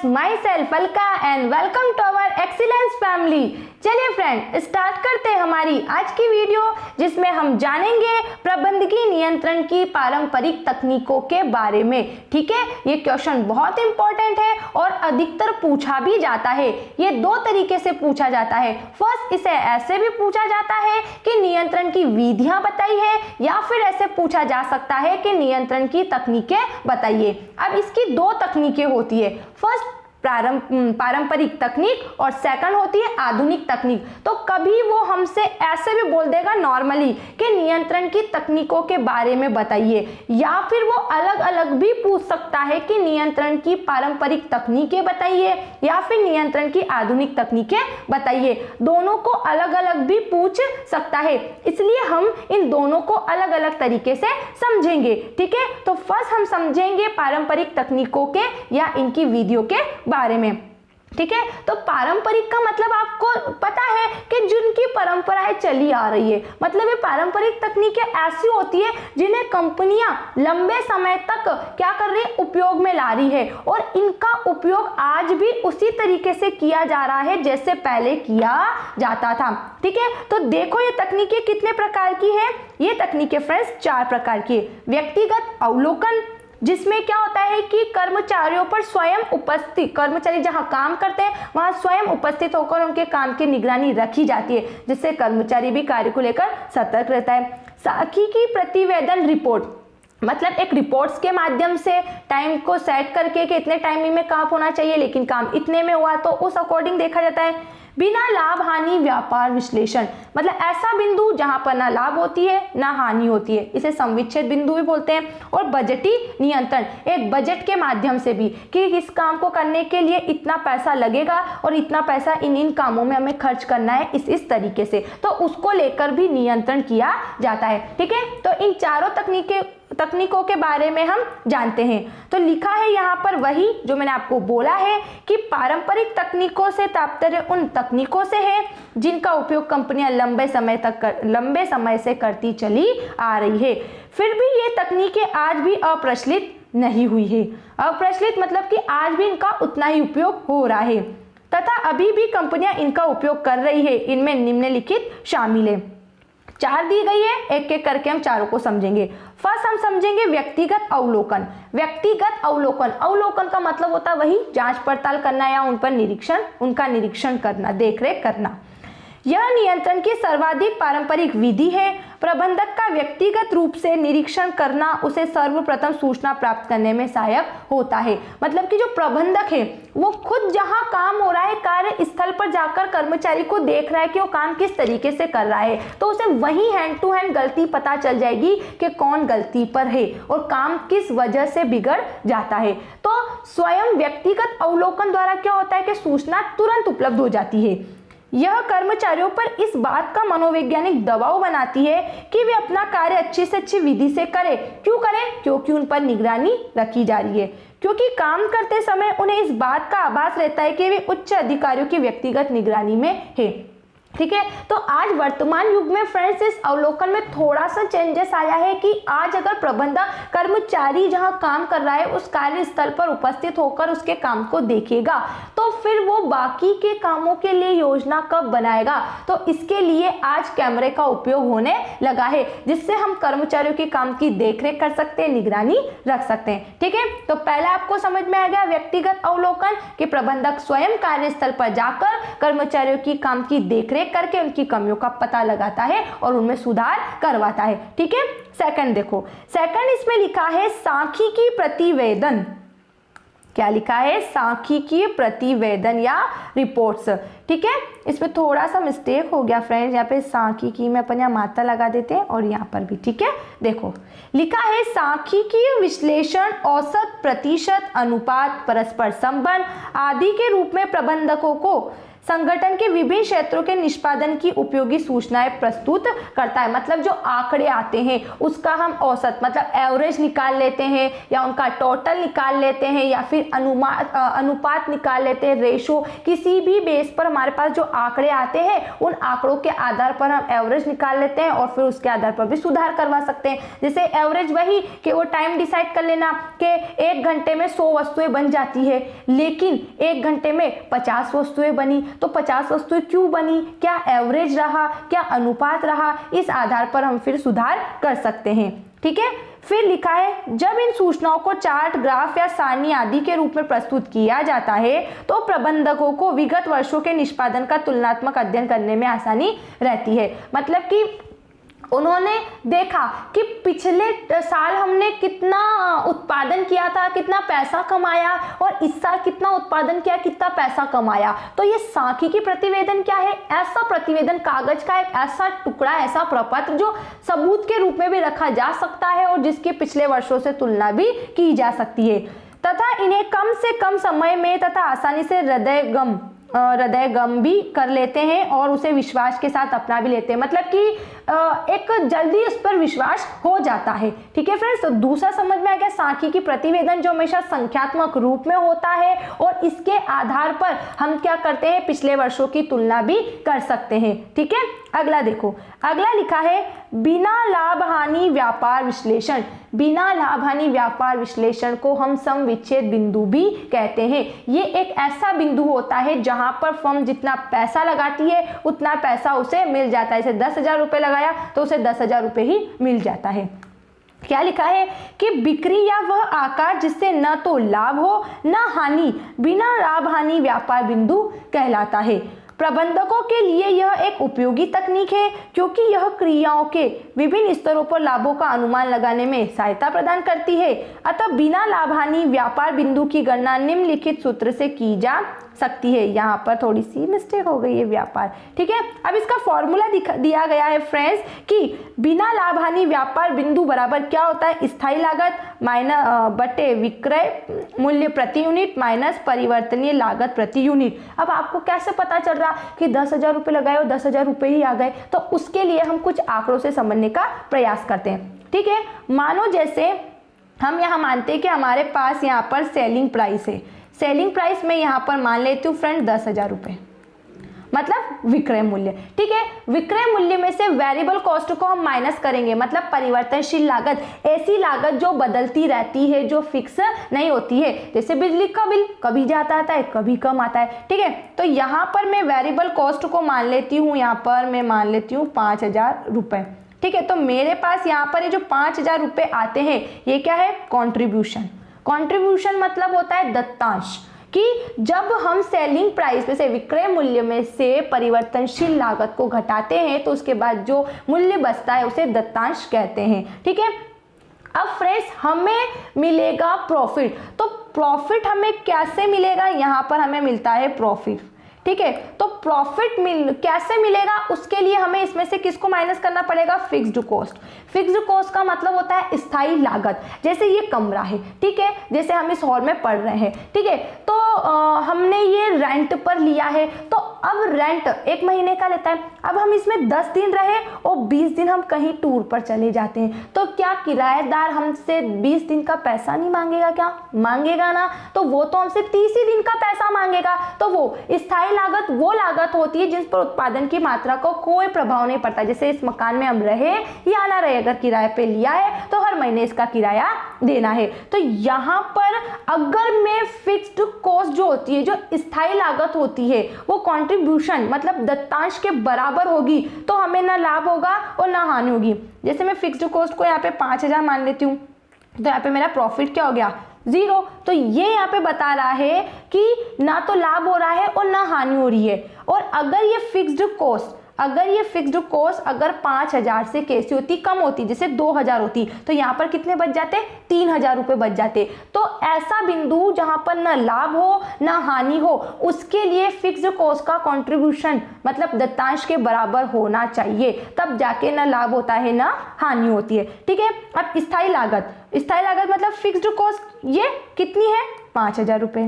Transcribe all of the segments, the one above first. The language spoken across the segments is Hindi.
My self Alka and welcome to our excellence family. चलिए फ्रेंड, स्टार्ट करते हैं हमारी आज की वीडियो, जिसमें हम जानेंगे प्रबंधकीय नियंत्रण की पारंपरिक तकनीकों के बारे में। ठीक है, ये क्वेश्चन बहुत इंपॉर्टेंट है और अधिकतर पूछा भी जाता है। ये दो तरीके से पूछा जाता है। फर्स्ट, इसे ऐसे भी पूछा जाता है कि नियंत्रण की विधियां बताई है, या फिर ऐसे पूछा जा सकता है कि नियंत्रण की तकनीकें बताइए। अब इसकी दो तकनीकें होती है, फर्स्ट पारंपरिक तकनीक और सेकंड होती है आधुनिक तकनीक। तो कभी वो हमसे ऐसे भी बोल देगा नॉर्मली कि नियंत्रण की तकनीकों के बारे में बताइए, या फिर वो अलग अलग भी पूछ सकता है कि नियंत्रण की पारंपरिक तकनीकें बताइए या फिर नियंत्रण की आधुनिक तकनीकें बताइए। दोनों को अलग अलग भी पूछ सकता है, इसलिए हम इन दोनों को अलग अलग तरीके से समझेंगे। ठीक है, तो फर्स्ट हम समझेंगे पारंपरिक तकनीकों के या इनकी विधियों के बारे में। ठीक है, तो पारंपरिक का मतलब आपको पता है कि जिनकी परंपराएं चली आ रही है। मतलब ये पारंपरिक तकनीकें ऐसी होती है जिन्हें कंपनियां लंबे समय तक क्या कर रही है, उपयोग में ला रही है, और इनका उपयोग आज भी उसी तरीके से किया जा रहा है जैसे पहले किया जाता था। ठीक है, तो देखो ये तकनीकें कितने प्रकार की है। ये तकनीकें फ्रेंड्स 4 प्रकार की है। व्यक्तिगत अवलोकन, जिसमें क्या होता है कि कर्मचारियों पर स्वयं उपस्थित, कर्मचारी जहां काम करते हैं वहां स्वयं उपस्थित होकर उनके काम की निगरानी रखी जाती है, जिससे कर्मचारी भी कार्य को लेकर सतर्क रहता है। सांख्यिकी प्रतिवेदन रिपोर्ट, मतलब एक रिपोर्ट्स के माध्यम से टाइम को सेट करके कि इतने टाइम में काम होना चाहिए, लेकिन काम इतने में हुआ तो उस अकॉर्डिंग देखा जाता है। बिना लाभ हानि व्यापार विश्लेषण, मतलब ऐसा बिंदु जहां पर ना लाभ होती है ना हानि होती है, इसे संविच्छेद बिंदु भी बोलते हैं। और बजटी नियंत्रण, एक बजट के माध्यम से भी कि इस काम को करने के लिए इतना पैसा लगेगा और इतना पैसा इन कामों में हमें खर्च करना है इस तरीके से, तो उसको लेकर भी नियंत्रण किया जाता है। ठीक है, तो इन चारों तकनीकों के बारे में हम जानते हैं। तो लिखा है यहाँ पर वही जो मैंने आपको बोला है कि पारंपरिक तकनीकों से तात्पर्य उन तकनीकों से है जिनका उपयोग कंपनियां लंबे समय से करती चली आ रही है। फिर भी ये तकनीकें आज भी अप्रचलित नहीं हुई है। अप्रचलित मतलब कि आज भी इनका उतना ही उपयोग हो रहा है, तथा अभी भी कंपनियां इनका उपयोग कर रही है। इनमें निम्नलिखित शामिल है। 4 दी गई है, एक एक करके हम चारों को समझेंगे। फर्स्ट हम समझेंगे व्यक्तिगत अवलोकन। व्यक्तिगत अवलोकन, अवलोकन का मतलब होता है वही जांच पड़ताल करना या उनका निरीक्षण करना, देखरेख करना। यह नियंत्रण की सर्वाधिक पारंपरिक विधि है। प्रबंधक का व्यक्तिगत रूप से निरीक्षण करना उसे सर्वप्रथम सूचना प्राप्त करने में सहायक होता है। मतलब कि जो प्रबंधक है वो खुद जहां काम हो रहा है कार्य स्थल पर जाकर कर्मचारी को देख रहा है कि वो काम किस तरीके से कर रहा है, तो उसे वही हैंड टू हैंड गलती पता चल जाएगी कि कौन गलती पर है और काम किस वजह से बिगड़ जाता है। तो स्वयं व्यक्तिगत अवलोकन द्वारा क्या होता है कि सूचना तुरंत उपलब्ध हो जाती है। यह कर्मचारियों पर इस बात का मनोवैज्ञानिक दबाव बनाती है कि वे अपना कार्य अच्छी से अच्छी विधि से करें। क्यों करें? क्योंकि उन पर निगरानी रखी जा रही है, क्योंकि काम करते समय उन्हें इस बात का आभास रहता है कि वे उच्च अधिकारियों की व्यक्तिगत निगरानी में है। ठीक है, तो आज वर्तमान युग में फ्रेंड्स इस अवलोकन में थोड़ा सा चेंजेस आया है कि आज अगर प्रबंधक कर्मचारी जहां काम कर रहा है उस कार्यस्थल पर उपस्थित होकर उसके काम को देखेगा, तो फिर वो बाकी के कामों के लिए योजना कब बनाएगा। तो इसके लिए आज कैमरे का उपयोग होने लगा है, जिससे हम कर्मचारियों के काम की देखरेख कर सकते हैं, निगरानी रख सकते हैं। ठीक है, तो पहले आपको समझ में आ गया व्यक्तिगत अवलोकन कि प्रबंधक स्वयं कार्यस्थल पर जाकर कर्मचारियों की काम की देखरेख करके उनकी कमियों का पता लगाता है और उनमें सुधार करवाता है। ठीक है, सेकंड देखो, सेकंड इसमें लिखा है सांख्यिकी प्रतिवेदन। क्या लिखा है? सांख्यिकीय प्रतिवेदन या रिपोर्ट्स। ठीक है, इसमें थोड़ा सा मिस्टेक हो गया फ्रेंड्स, यहाँ पे सांख्यिकी में अपन यहाँ मात्रा लगा देते हैं और यहाँ पर भी। ठीक है, देखो लिखा है सांख्यिकीय विश्लेषण औसत, प्रतिशत, अनुपात, परस्पर संबंध आदि के रूप में प्रबंधकों को संगठन के विभिन्न क्षेत्रों के निष्पादन की उपयोगी सूचनाएं प्रस्तुत करता है। मतलब जो आंकड़े आते हैं उसका हम औसत मतलब एवरेज निकाल लेते हैं, या उनका टोटल निकाल लेते हैं, या फिर अनुपात निकाल लेते हैं, रेशो, किसी भी बेस पर हमारे पास जो आंकड़े आते हैं उन आंकड़ों के आधार पर हम एवरेज निकाल लेते हैं और फिर उसके आधार पर भी सुधार करवा सकते हैं। जैसे एवरेज वही कि वो टाइम डिसाइड कर लेना कि 1 घंटे में 100 वस्तुएं बन जाती है, लेकिन 1 घंटे में 50 वस्तुएं बनी, तो 50 वस्तुएं क्यों बनी, क्या एवरेज रहा, क्या अनुपात रहा, इस आधार पर हम फिर सुधार कर सकते हैं। ठीक है। फिर लिखा है जब इन सूचनाओं को चार्ट, ग्राफ या सारणी आदि के रूप में प्रस्तुत किया जाता है तो प्रबंधकों को विगत वर्षों के निष्पादन का तुलनात्मक अध्ययन करने में आसानी रहती है। मतलब कि उन्होंने देखा कि पिछले साल हमने कितना उत्पादन किया था, कितना पैसा कमाया, और इस साल कितना उत्पादन किया, कितना पैसा कमाया। तो ये सांख्यिकी प्रतिवेदन क्या है? ऐसा प्रतिवेदन, कागज का एक ऐसा टुकड़ा, ऐसा प्रपत्र जो सबूत के रूप में भी रखा जा सकता है और जिसकी पिछले वर्षों से तुलना भी की जा सकती है, तथा इन्हें कम से कम समय में तथा आसानी से हृदयगम भी कर लेते हैं और उसे विश्वास के साथ अपना भी लेते हैं। मतलब कि एक जल्दी उस पर विश्वास हो जाता है। ठीक है फ्रेंड्स, तो दूसरा समझ में आ गया सांख्यिकी प्रतिवेदन जो हमेशा संख्यात्मक रूप में होता है और इसके आधार पर हम क्या करते हैं, पिछले वर्षों की तुलना भी कर सकते हैं। ठीक है। अगला देखो, अगला लिखा है बिना लाभ हानि व्यापार विश्लेषण। बिना लाभ हानि व्यापार विश्लेषण को हम सम विच्छेद बिंदु भी कहते हैं। ये एक ऐसा बिंदु होता है जहां पर फर्म जितना पैसा लगाती है उतना पैसा उसे मिल जाता है। जैसे 10,000 रुपये लगाया तो उसे 10,000 रुपये ही मिल जाता है। क्या लिखा है कि बिक्री या वह आकार जिससे न तो लाभ हो न हानि, बिना लाभ हानि व्यापार बिंदु कहलाता है। प्रबंधकों के लिए यह एक उपयोगी तकनीक है क्योंकि यह क्रियाओं के विभिन्न स्तरों पर लाभों का अनुमान लगाने में सहायता प्रदान करती है। अतः बिना लाभ हानि व्यापार बिंदु की गणना निम्नलिखित सूत्र से की जा सकती है। यहाँ पर थोड़ी सी मिस्टेक हो गई है, व्यापार। ठीक है। अब इसका फॉर्मूला दिया गया है फ्रेंड्स कि बिना लाभ हानि व्यापार बिंदु बराबर क्या होता है, स्थायी लागत बटे विक्रय मूल्य प्रति यूनिट माइनस परिवर्तनीय लागत प्रति यूनिट। अब आपको कैसे पता चल रहा कि 10,000 रुपये लगाए और 10,000 रुपये ही आ गए, तो उसके लिए हम कुछ आंकड़ों से समझने का प्रयास करते हैं। ठीक है। मानो जैसे हम यहाँ मानते हैं कि हमारे पास यहाँ पर सेलिंग प्राइस है। सेलिंग प्राइस में यहाँ पर मान लेती हूँ फ्रेंड 10,000 रुपये, मतलब विक्रय मूल्य। ठीक है। विक्रय मूल्य में से वेरिएबल कॉस्ट को हम माइनस करेंगे, मतलब परिवर्तनशील लागत, ऐसी लागत जो बदलती रहती है, जो फिक्स नहीं होती है। जैसे बिजली का बिल कभी जाता आता है, कभी कम आता है। ठीक है। तो यहाँ पर मैं वेरिएबल कॉस्ट को मान लेती हूँ, यहाँ पर मैं मान लेती हूँ 5,000 रुपये। ठीक है। तो मेरे पास यहाँ पर ये जो 5,000 रुपये आते हैं ये क्या है, कॉन्ट्रीब्यूशन। कॉन्ट्रीब्यूशन मतलब होता है दत्तांश, कि जब हम सेलिंग प्राइस में से, विक्रय मूल्य में से परिवर्तनशील लागत को घटाते हैं तो उसके बाद जो मूल्य बचता है उसे दत्तांश कहते हैं। ठीक है। अब फ्रेंड्स हमें मिलेगा प्रॉफिट। तो प्रॉफिट हमें कैसे मिलेगा, यहाँ पर हमें मिलता है प्रॉफिट। ठीक है। तो प्रॉफिट कैसे मिलेगा, उसके लिए हमें इसमें से किसको माइनस करना पड़ेगा, फिक्स्ड कॉस्ट। फिक्स्ड कॉस्ट का मतलब होता है स्थायी लागत। जैसे ये कमरा है, ठीक है, जैसे हम इस हॉल में पढ़ रहे हैं, ठीक है, तो हमने ये रेंट पर लिया है, तो अब रेंट 1 महीने का लेता है। अब हम इसमें 10 दिन रहे और 20 दिन हम कहीं टूर पर चले जाते हैं, तो क्या किराएदार हमसे 20 दिन का पैसा नहीं मांगेगा, क्या मांगेगा ना। तो वो तो हमसे 30 ही दिन का पैसा मांगेगा। तो वो स्थायी लागत वो लागत होती है जिस पर उत्पादन की मात्रा को कोई प्रभाव नहीं पड़ता। जैसे इस मकान में हम रहे या ना रहे, अगर किराए पे लिया है तो हर महीने इसका किराया देना है। तो यहाँ पर अगर मैं फिक्स्ड कॉस्ट जो होती है, जो स्थायी लागत होती है, वो कंट्रीब्यूशन मतलब दत्तांश के बराबर होगी तो हमें ना लाभ होगा और ना हानि होगी। जैसे मैं फिक्स्ड कॉस्ट को यहाँ पे 5,000 मान लेती हूँ, तो यहाँ पे मेरा प्रॉफिट क्या हो गया, 0। तो ये यहाँ पे बता रहा है कि ना तो लाभ हो रहा है और ना हानि हो रही है। और अगर ये फिक्स्ड कॉस्ट अगर 5,000 से कैसी होती, कम होती, जैसे 2,000 होती, तो यहाँ पर कितने बच जाते, 3,000 रुपये बच जाते। तो ऐसा बिंदु जहाँ पर ना लाभ हो ना हानि हो, उसके लिए फिक्स्ड कॉस्ट का कंट्रीब्यूशन मतलब दत्तांश के बराबर होना चाहिए, तब जाके ना लाभ होता है ना हानि होती है। ठीक है। अब स्थायी लागत मतलब फिक्स्ड कॉस्ट ये कितनी है, 5,000 रुपये।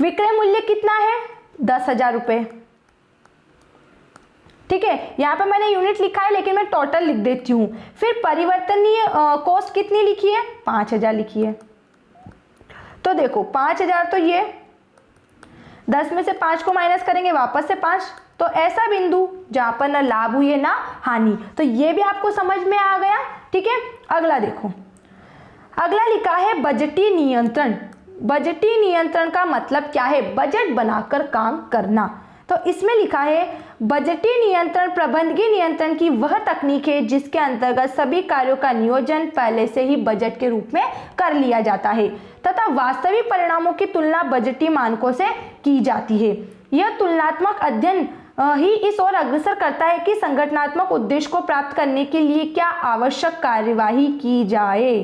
विक्रय मूल्य कितना है, 10,000 रुपये। ठीक है, यहाँ पे मैंने यूनिट लिखा है लेकिन मैं टोटल लिख देती हूँ। फिर परिवर्तनीय कॉस्ट कितनी लिखी है? 5,000 लिखी है। तो देखो 5,000, तो ये 10 में से 5 को माइनस करेंगे, वापस से 5, तो ऐसा बिंदु जहाँ पर ना लाभ हुई है ना हानि। तो ये भी आपको समझ में आ गया। ठीक है, अगला देखो, अगला लिखा है बजटीय नियंत्रण। बजटीय नियंत्रण का मतलब क्या है? बजट बनाकर काम करना। तो इसमें लिखा है बजटीय नियंत्रण प्रबंधकीय नियंत्रण की वह तकनीक है जिसके अंतर्गत सभी कार्यों का नियोजन पहले से ही बजट के रूप में कर लिया जाता है तथा वास्तविक परिणामों की तुलना बजटीय मानकों से की जाती है। यह तुलनात्मक अध्ययन ही इस ओर अग्रसर करता है कि संगठनात्मक उद्देश्य को प्राप्त करने के लिए क्या आवश्यक कार्यवाही की जाए।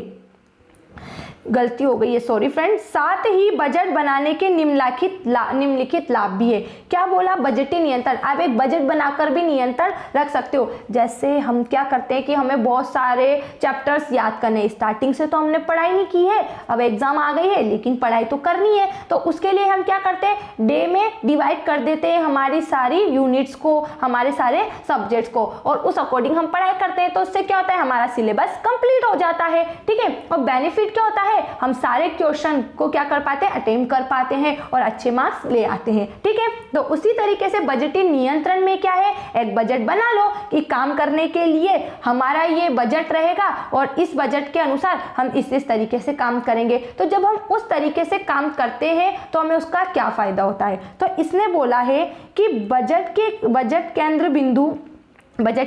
गलती हो गई है, सॉरी फ्रेंड्स। साथ ही बजट बनाने के निम्नलिखित लाभ भी है। क्या बोला? बजटीय नियंत्रण। आप एक बजट बनाकर भी नियंत्रण रख सकते हो। जैसे हम क्या करते हैं कि हमें बहुत सारे चैप्टर्स याद करने, स्टार्टिंग से तो हमने पढ़ाई नहीं की है, अब एग्जाम आ गई है लेकिन पढ़ाई तो करनी है, तो उसके लिए हम क्या करते हैं, डे में डिवाइड कर देते हैं हमारी सारी यूनिट्स को, हमारे सारे सब्जेक्ट्स को, और उस अकॉर्डिंग हम पढ़ाई करते हैं। तो उससे क्या होता है, हमारा सिलेबस कंप्लीट हो जाता है। ठीक है, और बेनिफिट क्या होता है, हम सारे क्वेश्चन को क्या कर पाते हैं, अटेम्प्ट कर पाते हैं और अच्छे मार्क्स ले आते हैं। ठीक है, तो उसी तरीके से बजटीय नियंत्रण में क्या है, एक बजट बना लो कि काम करने के लिए हमारा ये बजट रहेगा और इस बजट के अनुसार हम इस तरीके से काम करेंगे। तो जब हम उस तरीके से काम करते हैं तो हमें उसका क्या फायदा होता है। तो इसने बोला है कि बजट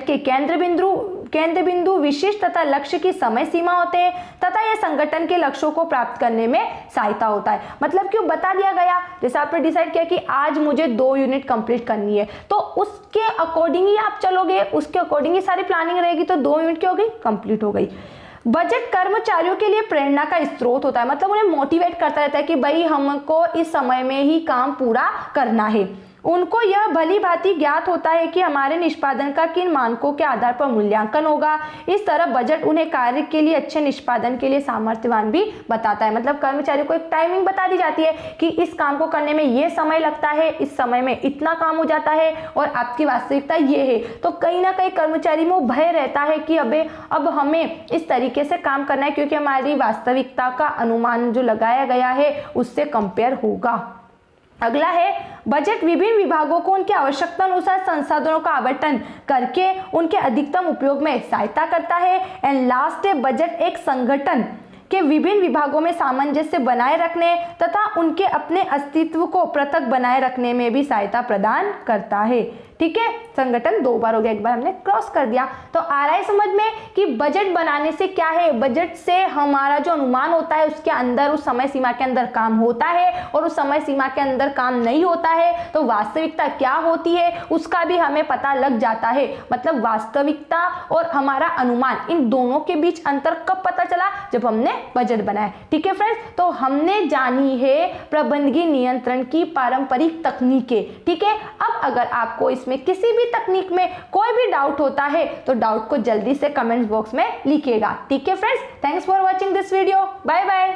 के केंद्र बिंदु विशिष्ट तथा लक्ष्य की समय सीमा होते हैं तथा यह संगठन के लक्ष्यों को प्राप्त करने में सहायता होता है। मतलब क्यों बता दिया गया, जैसे आपने डिसाइड किया कि आज मुझे 2 यूनिट कंप्लीट करनी है, तो उसके अकॉर्डिंग ही आप चलोगे, उसके अकॉर्डिंग ही सारी प्लानिंग रहेगी, तो 2 यूनिट क्या हो गई, कंप्लीट हो गई। बजट कर्मचारियों के लिए प्रेरणा का स्रोत होता है, मतलब उन्हें मोटिवेट करता रहता है कि भाई हमको इस समय में ही काम पूरा करना है। उनको यह भली भांति ज्ञात होता है कि हमारे निष्पादन का किन मानकों के आधार पर मूल्यांकन होगा। इस तरह बजट उन्हें कार्य के लिए अच्छे निष्पादन के लिए सामर्थ्यवान भी बताता है। मतलब कर्मचारियों को एक टाइमिंग बता दी जाती है कि इस काम को करने में ये समय लगता है, इस समय में इतना काम हो जाता है और आपकी वास्तविकता ये है। तो कहीं ना कहीं कर्मचारी में भय रहता है कि अब हमें इस तरीके से काम करना है क्योंकि हमारी वास्तविकता का अनुमान जो लगाया गया है उससे कंपेयर होगा। अगला है बजट विभिन्न विभागों को उनकी आवश्यकता अनुसार संसाधनों का आवंटन करके उनके अधिकतम उपयोग में सहायता करता है। एंड लास्ट है बजट एक संगठन के विभिन्न विभागों में सामंजस्य बनाए रखने तथा उनके अपने अस्तित्व को पृथक बनाए रखने में भी सहायता प्रदान करता है। ठीक है, संगठन 2 बार हो गया, एक बार हमने क्रॉस कर दिया। तो आ रहा है समझ में कि बजट बनाने से क्या है, बजट से हमारा जो अनुमान होता है उसके अंदर, उस समय सीमा के अंदर काम होता है और उस समय सीमा के अंदर काम नहीं होता है तो वास्तविकता क्या होती है उसका भी हमें पता लग जाता है। मतलब वास्तविकता और हमारा अनुमान, इन दोनों के बीच अंतर कब पता चला, जब हमने बजट बनाया। ठीक है फ्रेंड्स, तो हमने जानी है प्रबंधकीय नियंत्रण की पारंपरिक तकनीकें। ठीक है, अब अगर आपको इसमें किसी भी तकनीक में कोई भी डाउट होता है तो डाउट को जल्दी से कमेंट बॉक्स में लिखिएगा। ठीक है friends, thanks for watching this video, bye bye.